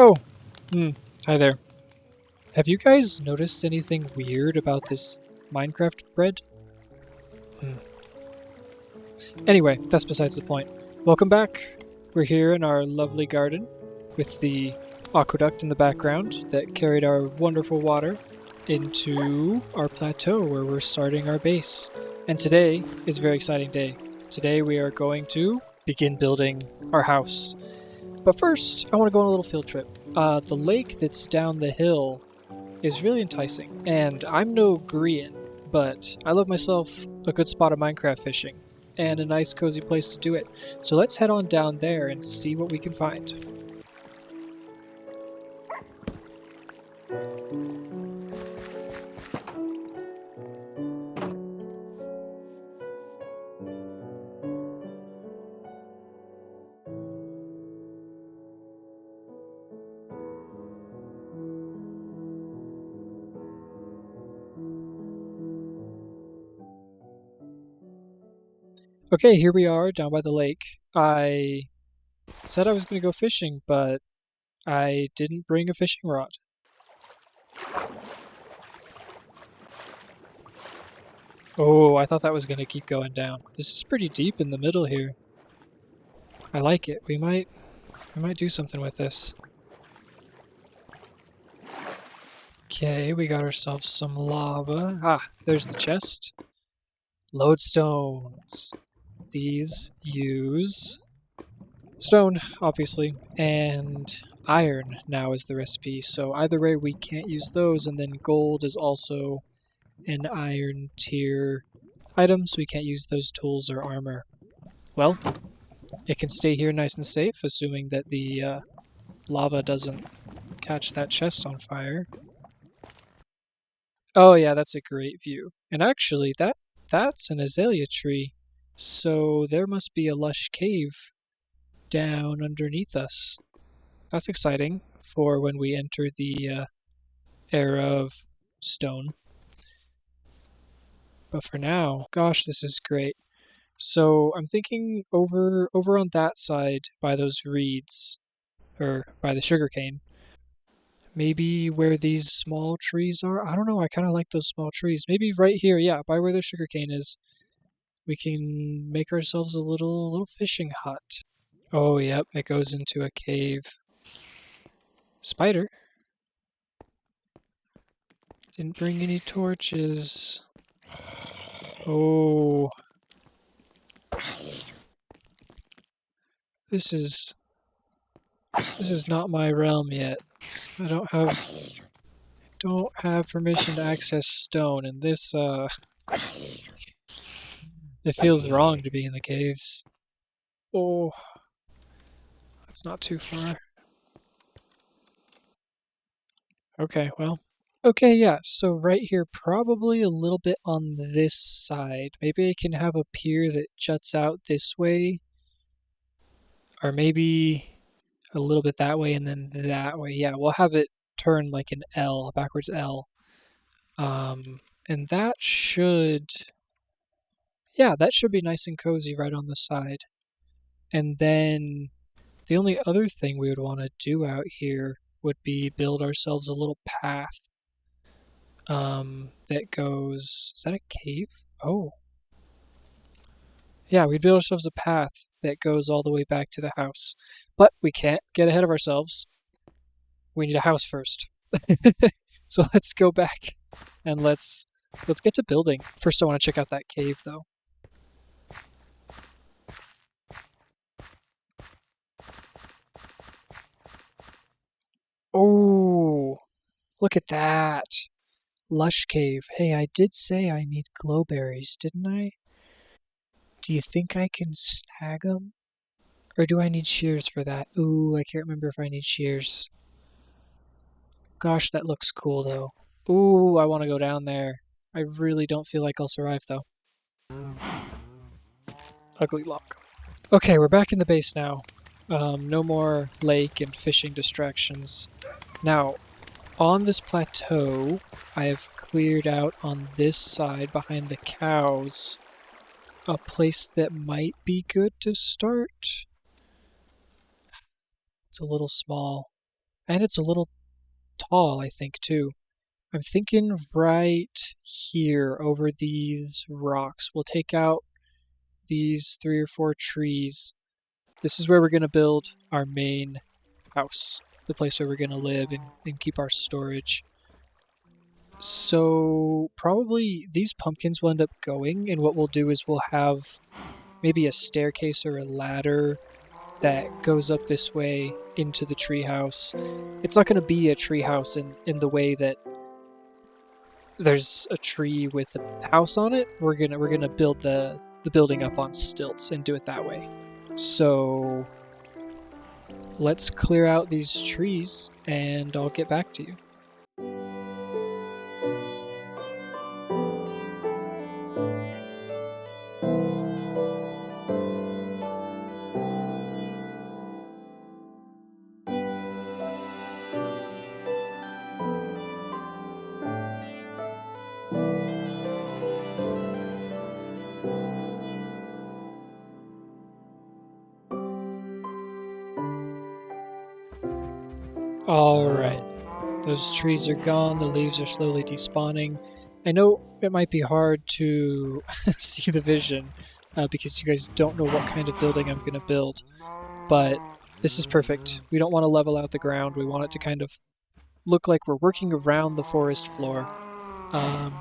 Oh, hi there. Have you guys noticed anything weird about this Minecraft bread? Hmm. Anyway, that's besides the point. Welcome back. We're here in our lovely garden with the aqueduct in the background that carried our wonderful water into our plateau where we're starting our base. And today is a very exciting day. Today we are going to begin building our house. But first, I want to go on a little field trip. The lake that's down the hill is really enticing. And I'm no Grian, but I love myself a good spot of Minecraft fishing and a nice cozy place to do it. So let's head on down there and see what we can find. Okay, here we are down by the lake. I said I was going to go fishing, but I didn't bring a fishing rod. Oh, I thought that was going to keep going down. This is pretty deep in the middle here. I like it. We might do something with this. Okay, we got ourselves some lava. Ah, there's the chest. Lodestones. These use stone, obviously, and iron now is the recipe. So either way, we can't use those, and then gold is also an iron tier item, so we can't use those tools or armor. Well, it can stay here nice and safe, assuming that the lava doesn't catch that chest on fire. Oh yeah, that's a great view. And actually, that's an azalea tree, so there must be a lush cave down underneath us. That's exciting for when we enter the era of stone. But for now, gosh, this is great. So I'm thinking over on that side by those reeds, or by the sugarcane, maybe where these small trees are. I don't know. I kind of like those small trees. Maybe right here, yeah, by where the sugarcane is, we can make ourselves a little fishing hut. Oh, yep, it goes into a cave. Spider didn't bring any torches. Oh, this is not my realm yet. I don't have permission to access stone, and this it feels wrong to be in the caves. Oh, that's not too far. Okay, well. Okay, yeah, so right here, probably a little bit on this side. Maybe I can have a pier that juts out this way, or maybe a little bit that way and then that way. Yeah, we'll have it turn like an L, a backwards L. And that should, yeah, that should be nice and cozy right on the side. And then the only other thing we would want to do out here would be build ourselves a little path that goes. Is that a cave? Oh, yeah, we'd build ourselves a path that goes all the way back to the house. But we can't get ahead of ourselves. We need a house first. So let's go back and let's get to building. First I want to check out that cave though. Oh, look at that. Lush cave. Hey, I did say I need glowberries, didn't I? Do you think I can snag them? Or do I need shears for that? Ooh, I can't remember if I need shears. Gosh, that looks cool though. Ooh, I want to go down there. I really don't feel like I'll survive though. Ugly lock. Okay, we're back in the base now. No more lake and fishing distractions. Now, on this plateau, I have cleared out on this side behind the cows a place that might be good to start. It's a little small. And it's a little tall, I think, too. I'm thinking right here over these rocks. We'll take out these 3 or 4 trees. This is where we're going to build our main house, the place where we're going to live and keep our storage. So probably these pumpkins will end up going, and what we'll do is we'll have maybe a staircase or a ladder that goes up this way into the treehouse. It's not going to be a treehouse in the way that there's a tree with a house on it. We're gonna build the building up on stilts and do it that way. So let's clear out these trees and I'll get back to you. Alright, those trees are gone, the leaves are slowly despawning. I know it might be hard to see the vision because you guys don't know what kind of building I'm going to build, but this is perfect. We don't want to level out the ground, we want it to kind of look like we're working around the forest floor,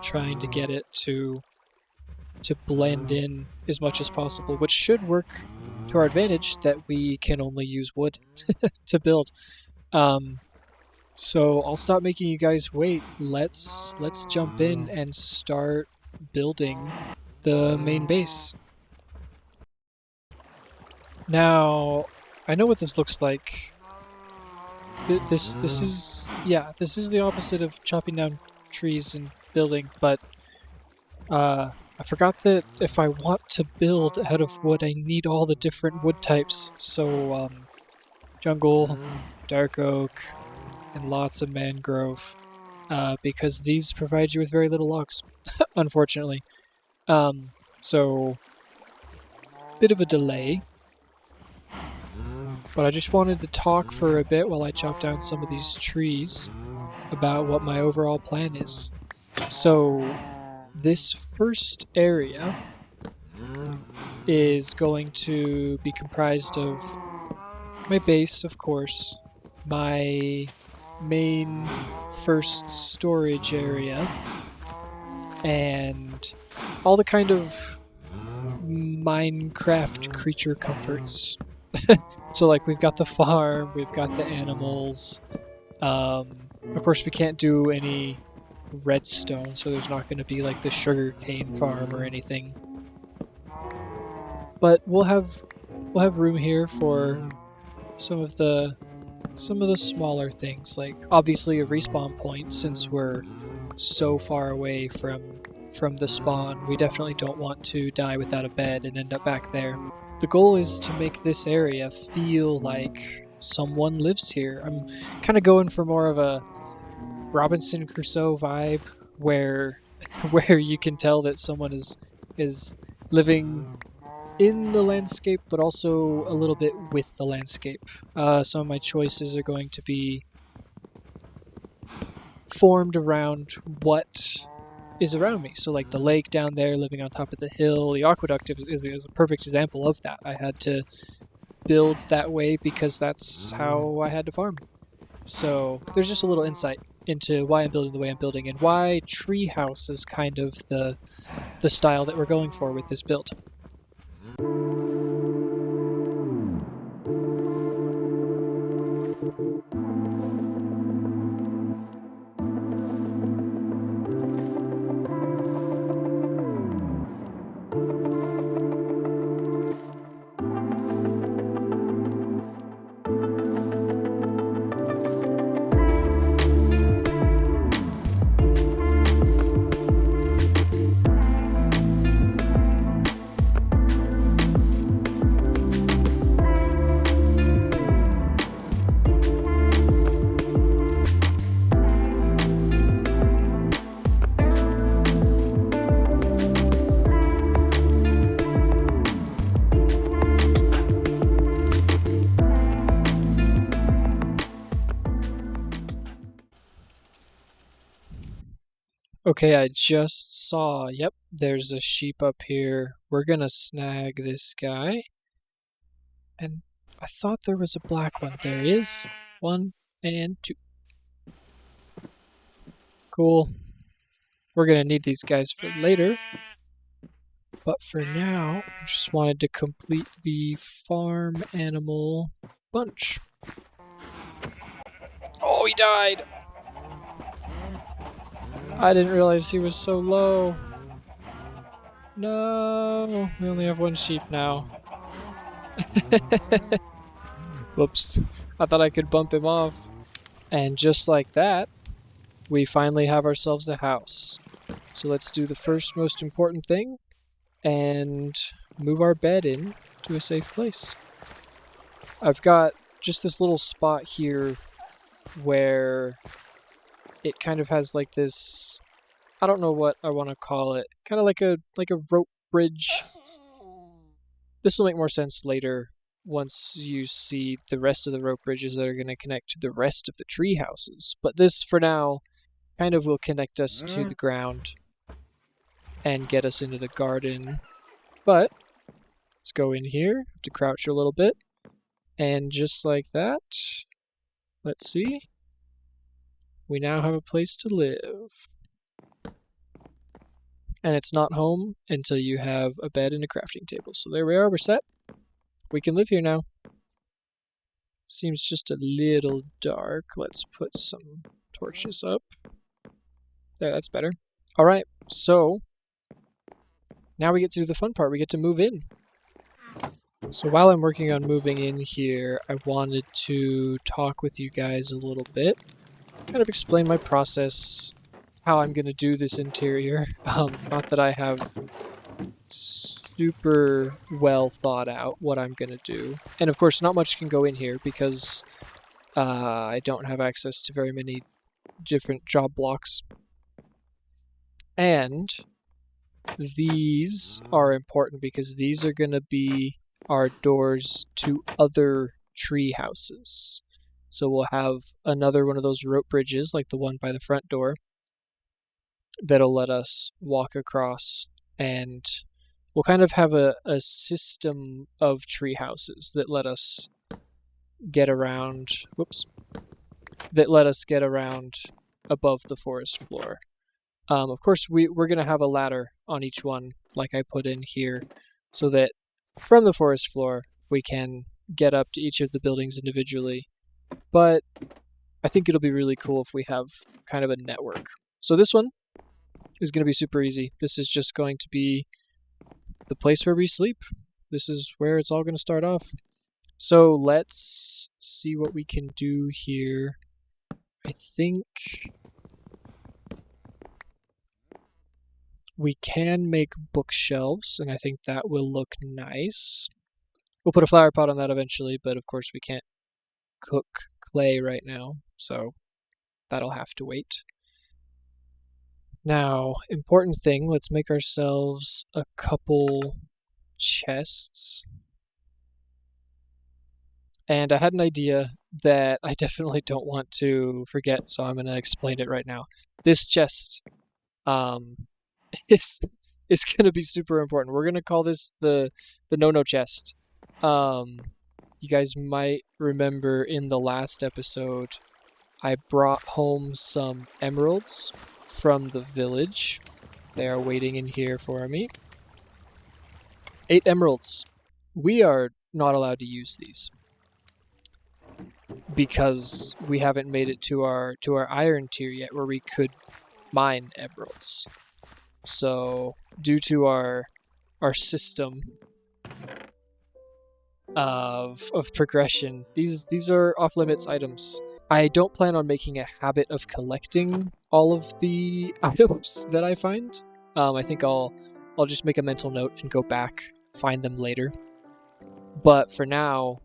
trying to get it to blend in as much as possible, which should work to our advantage that we can only use wood to build. So I'll stop making you guys wait. Let's jump in and start building the main base. Now, I know what this looks like. This is the opposite of chopping down trees and building, but I forgot that if I want to build out of wood, I need all the different wood types. So jungle, dark oak, and lots of mangrove, because these provide you with very little logs, unfortunately. So, bit of a delay, but I just wanted to talk for a bit while I chop down some of these trees about what my overall plan is. So, this first area is going to be comprised of my base, of course, my main first storage area, and all the kind of Minecraft creature comforts. So like we've got the farm, we've got the animals. Of course we can't do any redstone, so there's not going to be like the sugarcane farm or anything. But we'll have room here for some of the smaller things, like obviously a respawn point. Since we're so far away from the spawn, we definitely don't want to die without a bed and end up back there. The goal is to make this area feel like someone lives here. I'm kind of going for more of a Robinson Crusoe vibe, where you can tell that someone is living in the landscape, but also a little bit with the landscape. Some of my choices are going to be formed around what is around me. So like the lake down there, living on top of the hill, the aqueduct is a perfect example of that. I had to build that way because that's how I had to farm. So there's just a little insight into why I'm building the way I'm building and why treehouse is kind of the style that we're going for with this build. Okay, I just saw, yep, there's a sheep up here. We're gonna snag this guy. And I thought there was a black one. There is. 1 and 2. Cool. We're gonna need these guys for later. But for now, I just wanted to complete the farm animal bunch. Oh, he died! I didn't realize he was so low. No, we only have 1 sheep now. Whoops. I thought I could bump him off. And just like that, we finally have ourselves a house. So let's do the first most important thing and move our bed in to a safe place. I've got just this little spot here where it kind of has like this, I don't know what I want to call it, kind of like a rope bridge. This will make more sense later once you see the rest of the rope bridges that are going to connect to the rest of the tree houses. But this, for now, kind of will connect us to the ground and get us into the garden. But let's go in here, have to crouch a little bit, and just like that, let's see, we now have a place to live. And it's not home until you have a bed and a crafting table. So there we are, we're set. We can live here now. Seems just a little dark. Let's put some torches up. There, that's better. Alright, so now we get to do the fun part. We get to move in. So while I'm working on moving in here, I wanted to talk with you guys a little bit. Kind of explain my process, how I'm going to do this interior. Not that I have super well thought out what I'm going to do. And of course, not much can go in here because I don't have access to very many different job blocks. And these are important because these are going to be our doors to other tree houses. So we'll have another one of those rope bridges like the one by the front door that'll let us walk across, and we'll kind of have a system of tree houses that let us get around, above the forest floor. Of course, we're going to have a ladder on each one, like I put in here, so that from the forest floor, we can get up to each of the buildings individually. But I think it'll be really cool if we have kind of a network. So this one is going to be super easy. This is just going to be the place where we sleep. This is where it's all going to start off. So let's see what we can do here. I think we can make bookshelves, and I think that will look nice. We'll put a flower pot on that eventually, but of course we can't cook clay right now, so that'll have to wait. Now, important thing, let's make ourselves a couple chests. And I had an idea that I definitely don't want to forget, so I'm going to explain it right now. This chest is going to be super important. We're going to call this the no-no chest. You guys might remember in the last episode, I brought home some emeralds from the village. They are waiting in here for me. 8 emeralds. We are not allowed to use these because we haven't made it to our iron tier yet where we could mine emeralds. So due to our system of progression, these are off limits items. I don't plan on making a habit of collecting all of the items that I find. I think I'll just make a mental note and go back, find them later. But for now,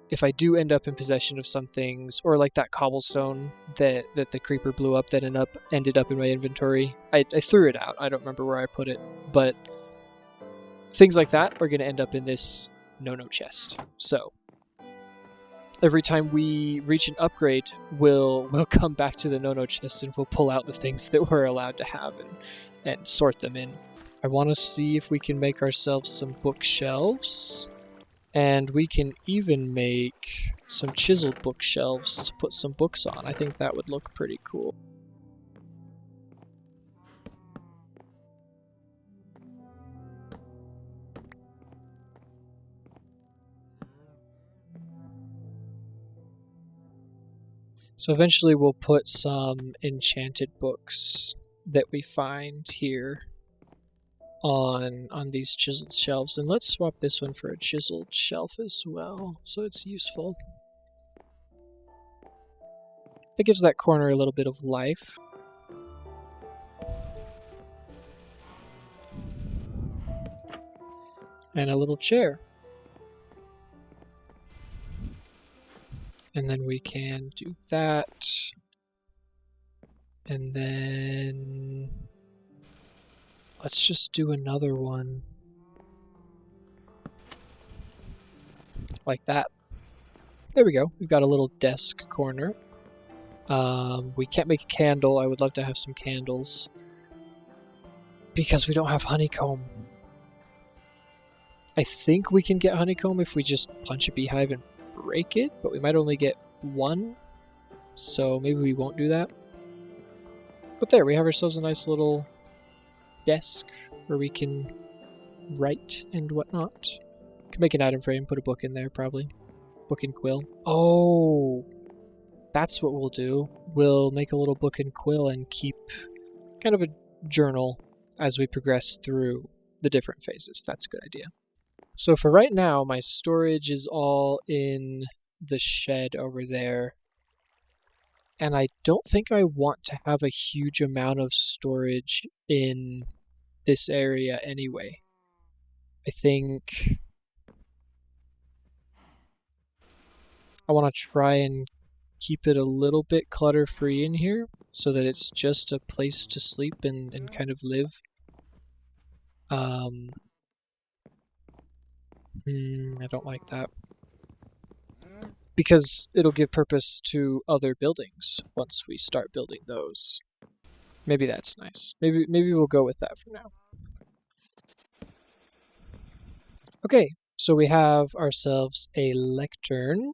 if I do end up in possession of some things, or like that cobblestone that the creeper blew up that ended up in my inventory, I threw it out. I don't remember where I put it, but things like that are going to end up in this no-no chest. So every time we reach an upgrade, we'll come back to the no-no chest and we'll pull out the things that we're allowed to have and sort them in. I want to see if we can make ourselves some bookshelves. And we can even make some chiseled bookshelves to put some books on. I think that would look pretty cool. So eventually we'll put some enchanted books that we find here on these chiseled shelves. And let's swap this one for a chiseled shelf as well, so it's useful. It gives that corner a little bit of life. And a little chair. And then we can do that. And then let's just do another one like that. There we go. We've got a little desk corner. We can't make a candle. I would love to have some candles because we don't have honeycomb. I think we can get honeycomb if we just punch a beehive and break it, but we might only get one, so maybe we won't do that. But there, we have ourselves a nice little desk where we can write and whatnot. Can make an item frame, put a book in there probably. Book and quill. Oh, that's what we'll do. We'll make a little book and quill and keep kind of a journal as we progress through the different phases. That's a good idea. So for right now, my storage is all in the shed over there. And I don't think I want to have a huge amount of storage in this area anyway. I think I want to try and keep it a little bit clutter-free in here so that it's just a place to sleep and kind of live. I don't like that. Because it'll give purpose to other buildings once we start building those. Maybe that's nice. Maybe we'll go with that for now. Okay, so we have ourselves a lectern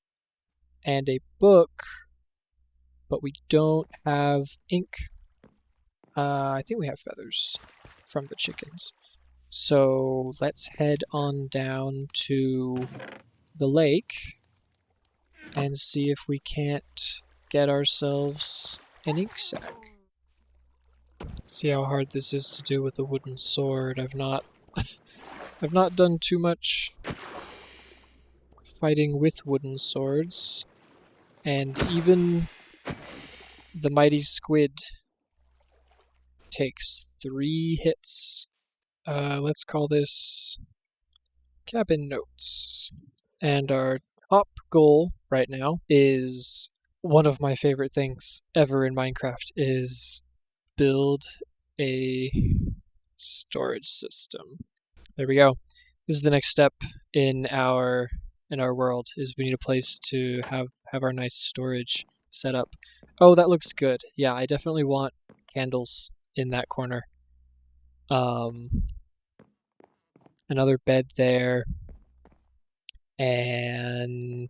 and a book, but we don't have ink. I think we have feathers from the chickens. So let's head on down to the lake and see if we can't get ourselves an ink sac. See how hard this is to do with a wooden sword. I've not done too much fighting with wooden swords, and even the mighty squid takes 3 hits. Let's call this cabin notes. And our top goal right now is one of my favorite things ever in Minecraft, is build a storage system. There we go. This is the next step in our world, is we need a place to have our nice storage set up. Oh, that looks good. Yeah, I definitely want candles in that corner. Another bed there, and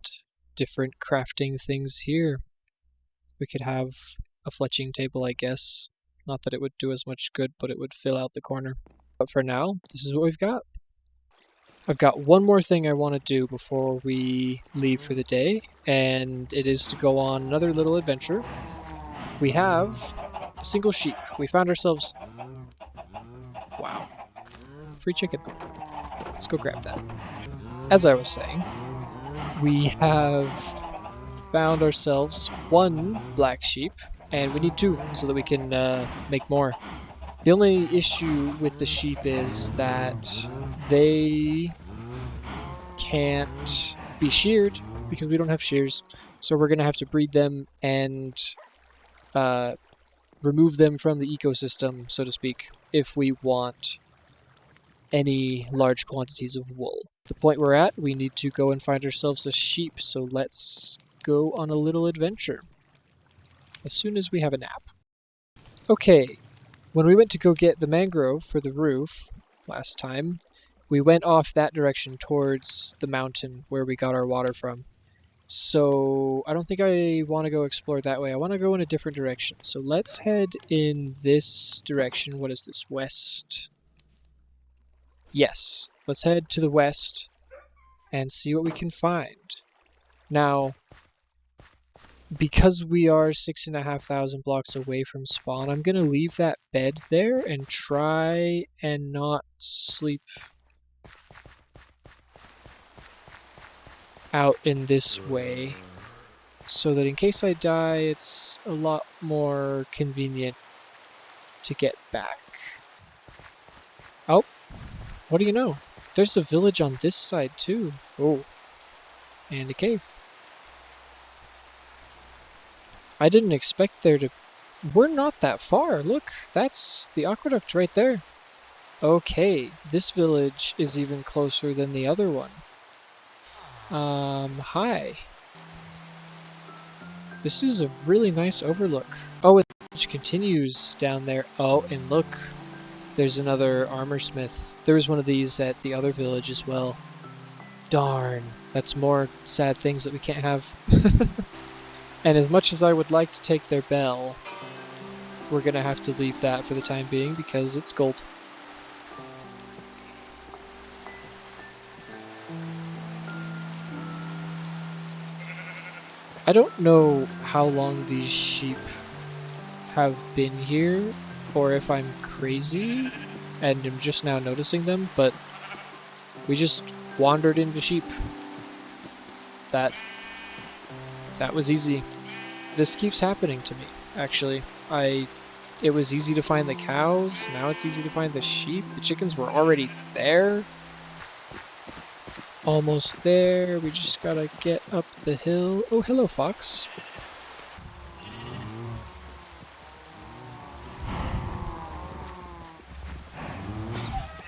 different crafting things here. We could have a fletching table, I guess. Not that it would do as much good, but it would fill out the corner. But for now, this is what we've got. I've got one more thing I want to do before we leave for the day, and it is to go on another little adventure. We have a single sheep. We found ourselves... Wow. Free chicken. Let's go grab that. As I was saying, we have found ourselves 1 black sheep, and we need 2 so that we can make more. The only issue with the sheep is that they can't be sheared because we don't have shears. So we're going to have to breed them and remove them from the ecosystem, so to speak, if we want any large quantities of wool. The point we're at, we need to go and find ourselves a sheep, so let's go on a little adventure as soon as we have a nap. Okay, when we went to go get the mangrove for the roof last time, we went off that direction towards the mountain where we got our water from. So I don't think I want to go explore that way. I want to go in a different direction. So let's head in this direction. What is this? West? Yes. Let's head to the west and see what we can find. Now, because we are 6,500 blocks away from spawn, I'm going to leave that bed there and try and not sleep out in this way, so that in case I die, it's a lot more convenient to get back. Oh, what do you know? There's a village on this side too. Oh, and a cave. I didn't expect there to... We're not that far. Look, that's the aqueduct right there. Okay, this village is even closer than the other one. Hi. This is a really nice overlook. Oh, it continues down there. Oh, and look, there's another armor smith. There was one of these at the other village as well. Darn, that's more sad things that we can't have. And as much as I would like to take their bell, we're gonna have to leave that for the time being because it's gold. I don't know how long these sheep have been here, or if I'm crazy and I'm just now noticing them, but we just wandered into sheep. That was easy. This keeps happening to me, actually. It was easy to find the cows, now it's easy to find the sheep. The chickens were already there. Almost there, we just gotta get up the hill. Oh, hello, fox.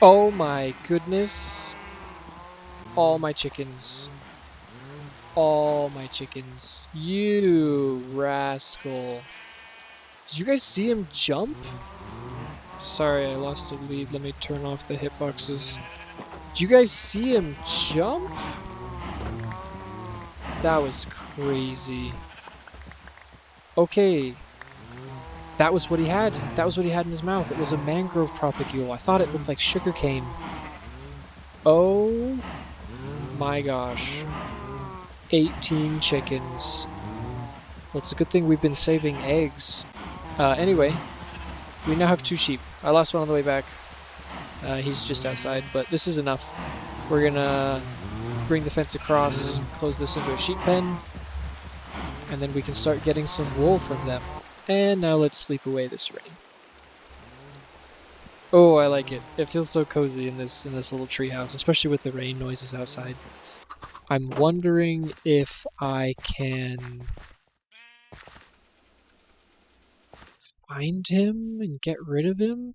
Oh my goodness. All my chickens. All my chickens. You rascal. Did you guys see him jump? Sorry, I lost a lead. Let me turn off the hitboxes. Did you guys see him jump? That was crazy. Okay. That was what he had. That was what he had in his mouth. It was a mangrove propagule. I thought it looked like sugarcane. Oh my gosh. 18 chickens. Well, it's a good thing we've been saving eggs. Anyway, we now have 2 sheep. I lost one on the way back. He's just outside, but this is enough. We're gonna bring the fence across, close this into a sheep pen, and then we can start getting some wool from them. And now let's sleep away this rain. Oh, I like it. It feels so cozy in this little treehouse, especially with the rain noises outside. I'm wondering if I can find him and get rid of him.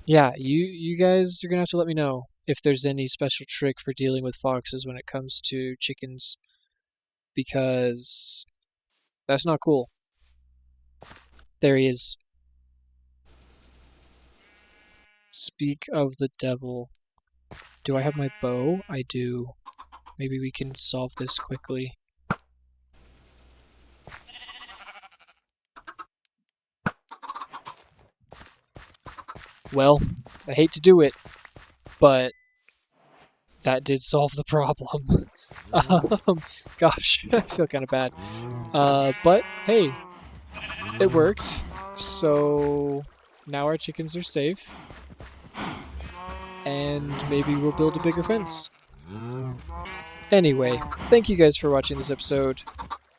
Yeah, you guys are gonna have to let me know if there's any special trick for dealing with foxes when it comes to chickens, because that's not cool. There he is. Speak of the devil. Do I have my bow? I do. Maybe we can solve this quickly. Well, I hate to do it, but that did solve the problem. Gosh, I feel kind of bad. But hey, it worked. So now our chickens are safe. And maybe we'll build a bigger fence. Anyway, thank you guys for watching this episode.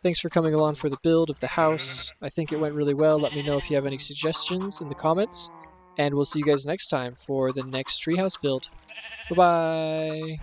Thanks for coming along for the build of the house. I think it went really well. Let me know if you have any suggestions in the comments. And we'll see you guys next time for the next treehouse build. Bye-bye!